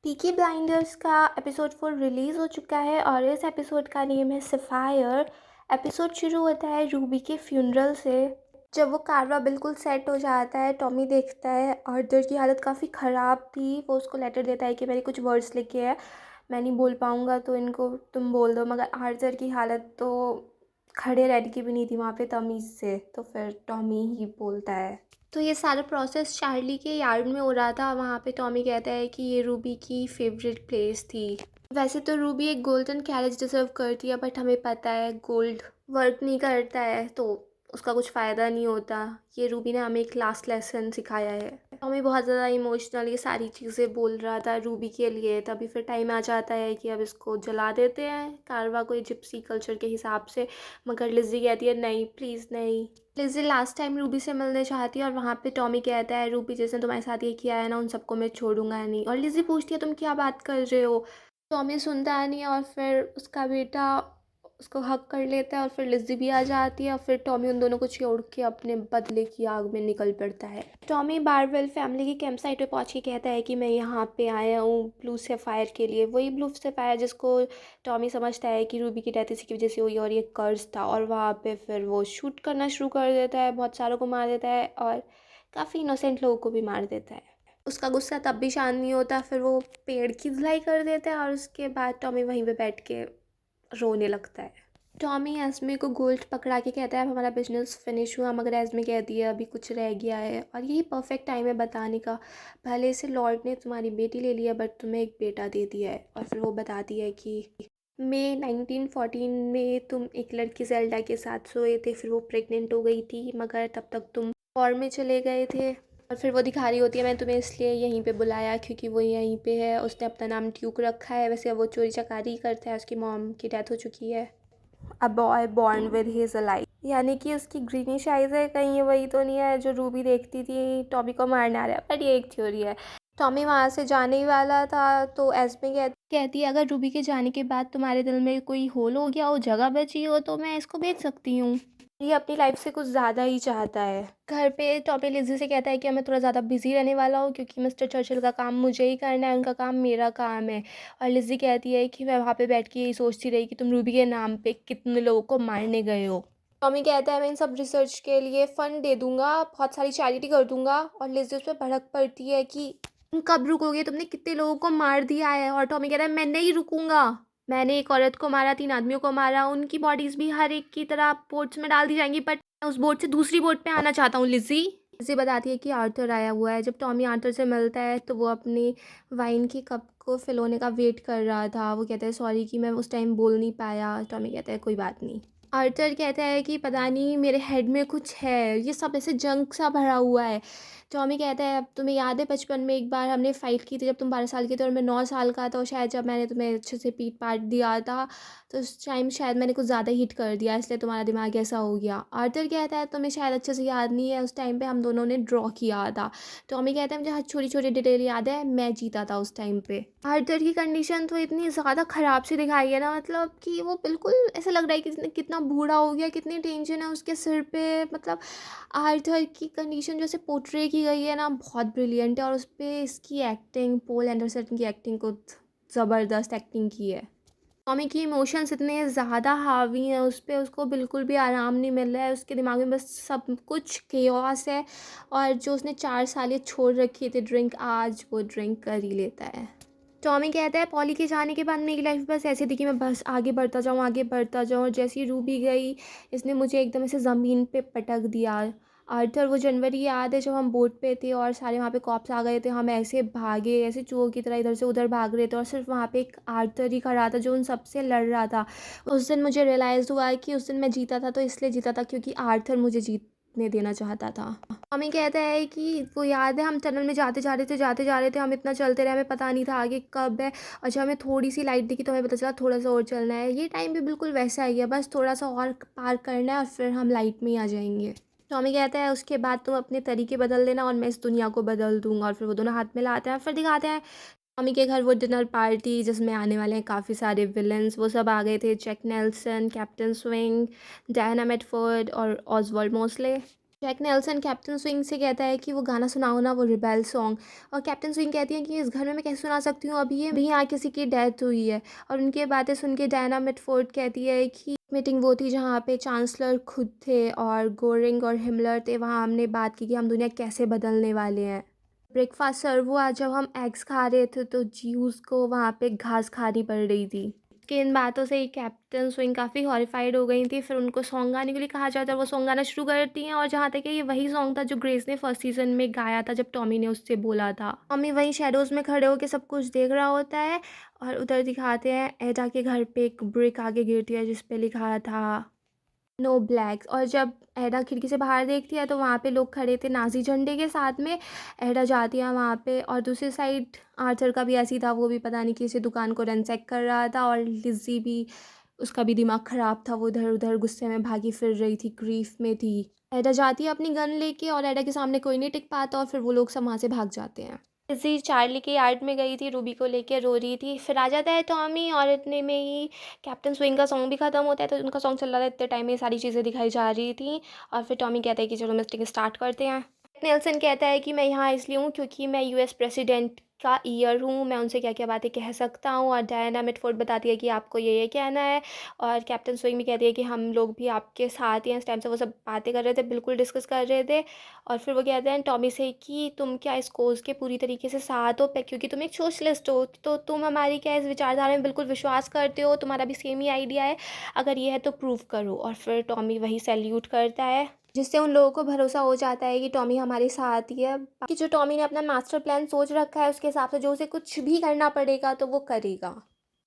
Peaky blinders का episode 4 release हो चुका है और इस एपिसोड का नेम है सफ़ायर। एपिसोड शुरू होता है रूबी के फ्यूनरल से। जब वो कारवा बिल्कुल सेट हो जाता है, टॉमी देखता है आर्थर की हालत काफ़ी ख़राब थी। वो उसको लेटर देता है कि मैंने कुछ वर्ड्स लिखे हैं, मैं नहीं बोल पाऊँगा तो इनको तुम बोल दो। मगर आर्थर की हालत तो खड़े रहने की भी नहीं थी वहाँ पे तमीज़ से, तो फिर टॉमी ही बोलता है। तो ये सारा प्रोसेस चार्ली के यार्ड में हो रहा था। वहाँ पे टॉमी कहता है कि ये रूबी की फेवरेट प्लेस थी। वैसे तो रूबी एक गोल्डन कैरेज डिजर्व करती है, बट हमें पता है गोल्ड वर्क नहीं करता है तो उसका कुछ फ़ायदा नहीं होता। ये रूबी ने हमें एक लास्ट लेसन सिखाया है। टॉमी बहुत ज़्यादा इमोशनल ये सारी चीज़ें बोल रहा था रूबी के लिए। तभी फिर टाइम आ जाता है कि अब इसको जला देते हैं कारवा को जिप्सी कल्चर के हिसाब से। मगर लिज़ी कहती है नहीं, प्लीज़ नहीं। लिज़ी लास्ट टाइम रूबी से मिलने चाहती है और वहाँ पे टॉमी कहता है रूबी जिसने तुम्हारे साथ ये किया है ना उन सबको मैं छोड़ूंगा नहीं। और लिज़ी पूछती है तुम क्या बात कर रहे हो। टॉमी सुनता नहीं है और फिर उसका बेटा उसको हक कर लेता है और फिर लिज़ी भी आ जाती है और फिर टॉमी उन दोनों को छोड़ के अपने बदले की आग में निकल पड़ता है। टॉमी बारवेल फैमिली की कैंप साइट पे पहुँच के कहता है कि मैं यहाँ पे आया हूँ ब्लू सेफायर के लिए। वही ब्लू सेफायर जिसको टॉमी समझता है कि रूबी की डेथ इसी की वजह से हुई और ये कर्ज था। और वहाँ पे फिर वो शूट करना शुरू कर देता है, बहुत सारों को मार देता है और काफ़ी इनोसेंट लोगों को भी मार देता है। उसका गुस्सा तब भी शांत नहीं होता। फिर वो पेड़ की धुलाई कर देता है और उसके बाद टॉमी वहीं पे बैठ के रोने लगता है। टॉमी एस्मे को गोल्ड पकड़ा के कहता है अब हमारा बिजनेस फिनिश हुआ। मगर एस्मे कहती है अभी कुछ रह गया है और यही परफेक्ट टाइम है बताने का। भले से लॉर्ड ने तुम्हारी बेटी ले लिया बट तुम्हें एक बेटा दे दिया है। और फिर वो बताती है कि मई 1914 में तुम एक लड़की जेल्डा के साथ सोए थे, फिर वो प्रेग्नेंट हो गई थी मगर तब तक तुम वॉर में चले गए थे। और फिर वो दिखा रही होती है मैंने तुम्हें इसलिए यहीं पे बुलाया क्योंकि वो यहीं पे है। उसने अपना नाम ट्यूक रखा है। वैसे वो चोरी चकारी करता है, उसकी मॉम की डेथ हो चुकी है। A boy born with his life, यानी कि उसकी ग्रीनिश आइज है। कहीं ये वही तो नहीं है जो रूबी देखती थी टॉमी को मारने आ रहा है, बट ये एक थ्योरी है। टॉमी वहाँ से जाने ही वाला था तो एस्मे कहती है अगर रूबी के जाने के बाद तुम्हारे दिल में कोई होल हो गया हो, जगह बची हो तो मैं इसको बेच सकती हूँ। ये अपनी लाइफ से कुछ ज़्यादा ही चाहता है। घर पे टॉमी लिज़ी से कहता है कि मैं थोड़ा ज़्यादा बिजी रहने वाला हूँ क्योंकि मिस्टर चर्चिल का काम मुझे ही करना है, उनका काम मेरा काम है। और लिज़ी कहती है कि मैं वहाँ पे बैठ के यही सोचती रही कि तुम रूबी के नाम पे कितने लोगों को मारने गए हो। टॉमी कहता है मैं इन सब रिसर्च के लिए फ़ंड दे दूंगा, बहुत सारी चैरिटी कर दूंगा। और लिज़ी उस पर भड़क पड़ती है कि तुम कब रुकोगे, तुमने कितने लोगों को मार दिया है। और टॉमी कहता है मैं नहीं रुकूंगा। मैंने एक औरत को मारा, 3 आदमियों को मारा, उनकी बॉडीज़ भी हर एक की तरह बोट्स में डाल दी जाएंगी, बट मैं उस बोट से दूसरी बोट पे आना चाहता हूँ। लिज़ी लिज़ी बताती है कि आर्थर आया हुआ है। जब टॉमी आर्थर से मिलता है तो वो अपनी वाइन की कप को फिल होने का वेट कर रहा था। वो कहता है सॉरी कि मैं उस टाइम बोल नहीं पाया। टॉमी कहता है कोई बात नहीं। आर्थर कहता है कि पता नहीं मेरे हेड में कुछ है, ये सब ऐसे जंक सा भरा हुआ है। टॉमी कहता है अब तुम्हें याद है बचपन में एक बार हमने फ़ाइट की थी जब तुम 12 साल के थे और मैं 9 साल का था, और शायद जब मैंने तुम्हें अच्छे से पीट पाट दिया था तो उस टाइम शायद मैंने कुछ ज़्यादा हिट कर दिया इसलिए तुम्हारा दिमाग ऐसा हो गया। आर्थर कहता है तुम्हें शायद अच्छे से याद नहीं है, उस टाइम पे हम दोनों ने ड्रॉ किया था। टॉमी कहता है मुझे हर छोटी छोटी डिटेल याद है, मैं जीता था उस टाइम पे। आर्थर की कंडीशन तो इतनी ज़्यादा ख़राब सी दिखाई है ना, मतलब कि वो बिल्कुल ऐसा लग रहा है कि कितना बूढ़ा हो गया, कितनी टेंशन है उसके सिर पे। मतलब आर्थर की कंडीशन जैसे पोर्ट्रे की गई है ना, बहुत ब्रिलियंट है। और उस पर इसकी एक्टिंग, पॉल एंडरसन की एक्टिंग को ज़बरदस्त एक्टिंग की है। टॉमी की इमोशंस इतने ज़्यादा हावी हैं उस पर, उसको बिल्कुल भी आराम नहीं मिल रहा है। उसके दिमाग में बस सब कुछ केओस है। और जो उसने 4 साल ये छोड़ रखी थी ड्रिंक, आज वो ड्रिंक कर ही लेता है। टॉमी कहता है पॉली के जाने के बाद मेरी लाइफ बस ऐसी थी कि मैं बस आगे बढ़ता जाऊँ, आगे बढ़ता जाऊँ। और जैसी रूबी गई इसने मुझे एकदम ऐसे ज़मीन पे पटक दिया। आर्थर वो जनवरी याद है जब हम बोट पे थे और सारे वहाँ पे कॉप्स आ गए थे, हम ऐसे भागे ऐसे चूहों की तरह इधर से उधर भाग रहे थे और सिर्फ वहाँ पे एक आर्थर ही खड़ा था जो उन सबसे लड़ रहा था। उस दिन मुझे रियलाइज़ हुआ कि उस दिन मैं जीता था तो इसलिए जीता था क्योंकि आर्थर मुझे जीतने देना चाहता था। हमें कहता है कि वो याद है हम टनल में जाते जा रहे थे, हम इतना चलते रहे, हमें पता नहीं था आगे कब है। अच्छा हमें थोड़ी सी लाइट दिखी तो हमें पता चला थोड़ा सा और चलना है। ये टाइम भी बिल्कुल वैसा ही है, बस थोड़ा सा और पार करना है और फिर हम लाइट में ही आ जाएंगे। टॉमी कहता है उसके बाद तुम अपने तरीके बदल देना और मैं इस दुनिया को बदल दूंगा। और फिर वो दोनों हाथ मिलाते हैं। फिर दिखाते हैं टॉमी के घर वो डिनर पार्टी जिसमें आने वाले हैं काफ़ी सारे विलन्स। वो सब आ गए थे, Jack Nelson, captain Swing, Diana Medford और Oswald Mosley. Jack Nelson captain Swing से कहता है कि वो गाना सुनाओ ना, वो रिबेल सॉन्ग। और कैप्टन स्विंग कहती है कि इस घर में मैं कैसे सुना सकती हूँ, अभी यहाँ किसी की डेथ हुई है। और उनकी बातें सुन के डायना मिडफोर्ड कहती है कि मीटिंग वो थी जहाँ पे चांसलर खुद थे और गोरिंग और हिमलर थे, वहाँ हमने बात की कि हम दुनिया कैसे बदलने वाले हैं। ब्रेकफास्ट सर्व हुआ, जब हम एग्स खा रहे थे तो जीव्स को वहाँ पे घास खानी पड़ रही थी। कि इन बातों से ही कैप्टन स्विंग काफ़ी हॉरिफाइड हो गई थी। फिर उनको सॉन्ग गाने के लिए कहा जाता है, वो सॉन्ग गाना शुरू करती हैं। और जहाँ तक है, ये वही सॉन्ग था जो ग्रेस ने फर्स्ट सीजन में गाया था जब टॉमी ने उससे बोला था। टॉमी वहीं शेडोज़ में खड़े होकर सब कुछ देख रहा होता है और उधर दिखाते हैं एडा के घर पे एक ब्रिक आगे गिरती है जिस पे लिखा था नो ब्लैक्स। और जब एडा खिड़की से बाहर देखती है तो वहाँ पे लोग खड़े थे नाजी झंडे के साथ में। एडा जाती है वहाँ पे और दूसरी साइड आर्थर का भी ऐसी था, वो भी पता नहीं किसी दुकान को रनसैक कर रहा था। और लिज़ी भी, उसका भी दिमाग ख़राब था, वो इधर उधर गुस्से में भागी फिर रही थी, ग्रीफ में थी। एडा जाती है अपनी गन लेके और एडा के सामने कोई नहीं टिक पाता और फिर वो लोग सब वहाँ से भाग जाते हैं। लिज़ी चार्ली के यार्ड में गई थी, रूबी को लेके रो रही थी। फिर आ जाता है टॉमी और इतने में ही कैप्टन स्विंग का सॉन्ग भी ख़त्म होता है। तो उनका सॉन्ग चल रहा था, इतने टाइम में ये सारी चीज़ें दिखाई जा रही थी। और फिर टॉमी कहता है कि चलो मीटिंग स्टार्ट करते हैं। नेल्सन कहता है कि मैं यहाँ इसलिए हूँ क्योंकि मैं यूएस प्रेसिडेंट का ईयर हूँ, मैं उनसे क्या क्या बातें कह सकता हूँ। और डायना मिडफोर्ड बताती है कि आपको ये कहना है। और कैप्टन स्विंग भी कहती है कि हम लोग भी आपके साथ ही हैं। इस टाइम से वो सब बातें कर रहे थे, बिल्कुल डिस्कस कर रहे थे। और फिर वो कहते हैं टॉमी से कि तुम क्या इस कोर्स के पूरी तरीके से साथ हो, क्योंकि तुम एक सोशलिस्ट हो, तो तुम हमारी क्या इस विचारधारा में बिल्कुल विश्वास करते हो, तुम्हारा भी सेम ही आइडिया है, अगर ये है तो प्रूव करो। और फिर टॉमी वही सैल्यूट करता है, जिससे उन लोगों को भरोसा हो जाता है कि टॉमी हमारे साथ ही है। कि जो टॉमी ने अपना मास्टर प्लान सोच रखा है उसके हिसाब से जो उसे कुछ भी करना पड़ेगा तो वो करेगा।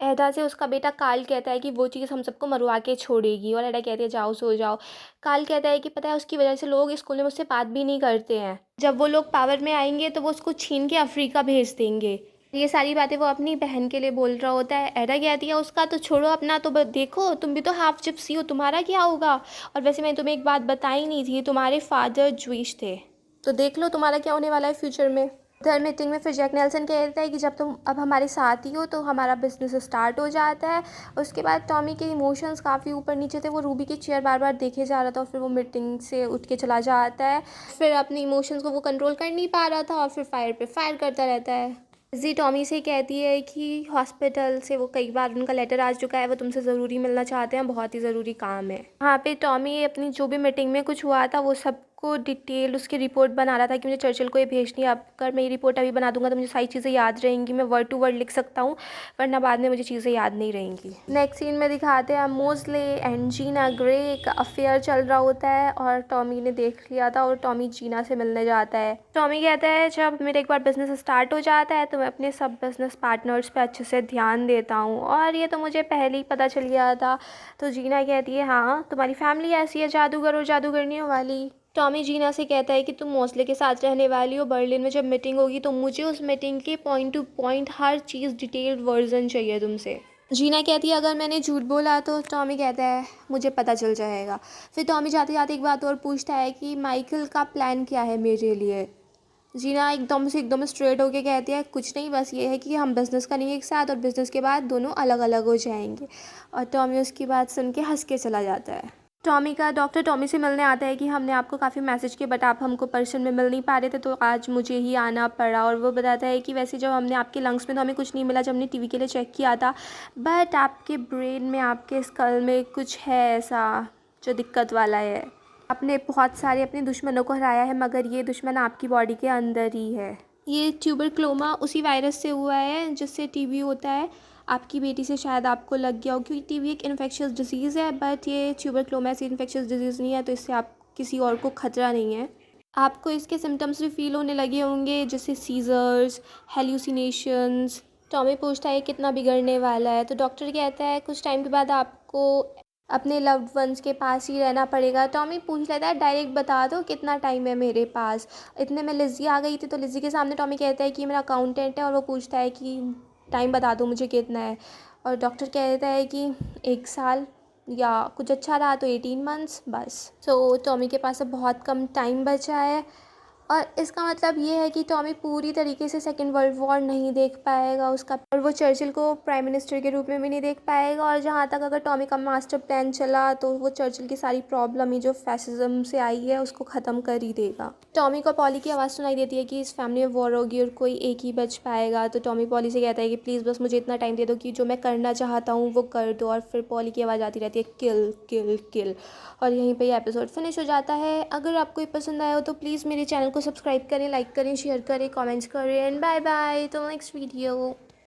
एडा से उसका बेटा कार्ल कहता है कि वो चीज़ हम सबको मरवा के छोड़ेगी। और एडा कहती है जाओ सो जाओ। कार्ल कहता है कि पता है उसकी वजह से लोग स्कूल में मुझसे बात भी नहीं करते हैं, जब वो लोग पावर में आएंगे तो वो उसको छीन के अफ्रीका भेज देंगे। ये सारी बातें वो अपनी बहन के लिए बोल रहा होता है। एडा कहती है उसका तो छोड़ो, अपना तो देखो, तुम भी तो हाफ जिप्सी हो, तुम्हारा क्या होगा। और वैसे मैंने तुम्हें एक बात बताई नहीं थी, तुम्हारे फादर ज्विश थे, तो देख लो तुम्हारा क्या होने वाला है फ्यूचर में। उधर मीटिंग में फिर जैक नेल्सन कहता है कि जब तुम अब हमारे साथ ही हो तो हमारा बिजनेस स्टार्ट हो जाता है। उसके बाद टॉमी के इमोशंस काफ़ी ऊपर नीचे थे, वो रूबी की चेयर बार बार देखे जा रहा था और फिर वो मीटिंग से उठ के चला जाता है। फिर अपने इमोशंस को वो कंट्रोल कर नहीं पा रहा था और फिर फायर पे फायर करता रहता है। जी टॉमी से कहती है कि हॉस्पिटल से वो कई बार उनका लेटर आ चुका है, वो तुमसे ज़रूरी मिलना चाहते हैं, बहुत ही ज़रूरी काम है। वहाँ पे टॉमी अपनी जो भी मीटिंग में कुछ हुआ था वो सबको डिटेल उसकी रिपोर्ट बना रहा था कि मुझे चर्चिल को ये भेजनी है। अब अगर मैं ये रिपोर्ट अभी बना दूंगा तो मुझे सारी चीज़ें याद रहेंगी, मैं वर्ड टू वर्ड लिख सकता हूँ, वरना बाद में मुझे चीज़ें याद नहीं रहेंगी। नेक्स्ट सीन में दिखाते हैं मोस्ले एंड जीना ग्रे का अफेयर चल रहा होता है और टॉमी ने देख लिया था और टॉमी जीना से मिलने जाता है। टॉमी कहता है जब मेरा एक बार बिजनेस स्टार्ट हो जाता है तो मैं अपने सब बिजनेस पार्टनर्स पे अच्छे से ध्यान देता हूँ, और ये तो मुझे पहले ही पता चल गया था। तो जीना कहती है हाँ तुम्हारी फैमिली ऐसी है, जादूगर और जादूगरनियों वाली। टॉमी जीना से कहता है कि तुम मोस्ले के साथ रहने वाली हो, बर्लिन में जब मीटिंग होगी तो मुझे उस मीटिंग के पॉइंट टू पॉइंट हर चीज़ डिटेल्ड वर्जन चाहिए तुमसे। जीना कहती है अगर मैंने झूठ बोला तो टॉमी कहता है मुझे पता चल जाएगा। फिर टॉमी जाते जाते एक बात और पूछता है कि माइकल का प्लान क्या है मेरे लिए। जीना एकदम स्ट्रेट होके कहती है कुछ नहीं, बस ये है कि हम बिज़नेस करेंगे एक साथ और बिज़नेस के बाद दोनों अलग अलग हो जाएंगे। और टॉमी उसकी बात सुन के हंस के चला जाता है। टॉमी का डॉक्टर टॉमी से मिलने आता है कि हमने आपको काफ़ी मैसेज किए बट आप हमको पर्सन में मिल नहीं पा रहे थे, तो आज मुझे ही आना पड़ा। और वो बताता है कि वैसे जब हमने आपके लंग्स में तो हमें कुछ नहीं मिला जब हमने टीवी के लिए चेक किया था, बट आपके ब्रेन में आपके स्कल में कुछ है ऐसा जो दिक्कत वाला है। आपने बहुत सारे अपने दुश्मनों को हराया है मगर ये दुश्मन आपकी बॉडी के अंदर ही है। ये ट्यूबरक्लोमा उसी वायरस से हुआ है जिससे टीबी होता है। आपकी बेटी से शायद आपको लग गया हो क्योंकि टीबी एक इन्फेक्शियस डिजीज़ है, बट ये ट्यूबरक्लोमा ऐसी इन्फेक्शियस डिजीज़ नहीं है, तो इससे आप किसी और को खतरा नहीं है। आपको इसके सिम्टम्स भी फील होने लगे होंगे जैसे सीजर्स, हेल्यूसिनेशंस। टॉमी पूछता है कितना बिगड़ने वाला है, तो डॉक्टर कहता है कुछ टाइम के बाद आपको अपने लव्ड वंस के पास ही रहना पड़ेगा। टॉमी पूछ लेता है डायरेक्ट बता दो कितना टाइम है मेरे पास। इतने में लिज़ी आ गई थी, तो लिज़ी के सामने टॉमी कहता है कि मेरा अकाउंटेंट है और वो पूछता है कि टाइम बता दो मुझे कितना है। और डॉक्टर कहता है कि 1 साल या कुछ अच्छा रहा तो 18 मंथ्स बस। तो टॉमी के पास अब बहुत कम टाइम बचा है और इसका मतलब ये है कि टॉमी पूरी तरीके से सेकेंड वर्ल्ड वॉर नहीं देख पाएगा उसका, और वो चर्चिल को प्राइम मिनिस्टर के रूप में भी नहीं देख पाएगा। और जहाँ तक अगर टॉमी का मास्टर प्लान चला तो वो चर्चिल की सारी प्रॉब्लम ही जो फैसिज्म से आई है उसको ख़त्म कर ही देगा। टॉमी को पॉली की आवाज़ सुनाई देती है कि इस फैमिली में वॉर होगी और कोई एक ही बच पाएगा। तो टॉमी पॉली से कहता है कि प्लीज़ बस मुझे इतना टाइम दे दो कि जो मैं करना चाहता हूँ वो कर दो। और फिर पॉली की आवाज़ आती रहती है किल किल किल। और यहीं पे ये एपिसोड फिनिश हो जाता है। अगर आपको ये पसंद आया हो तो प्लीज़ मेरे चैनल को सब्सक्राइब करें, लाइक करें, शेयर करें, कमेंट्स करें एंड बाय बाय। तो नेक्स्ट वीडियो।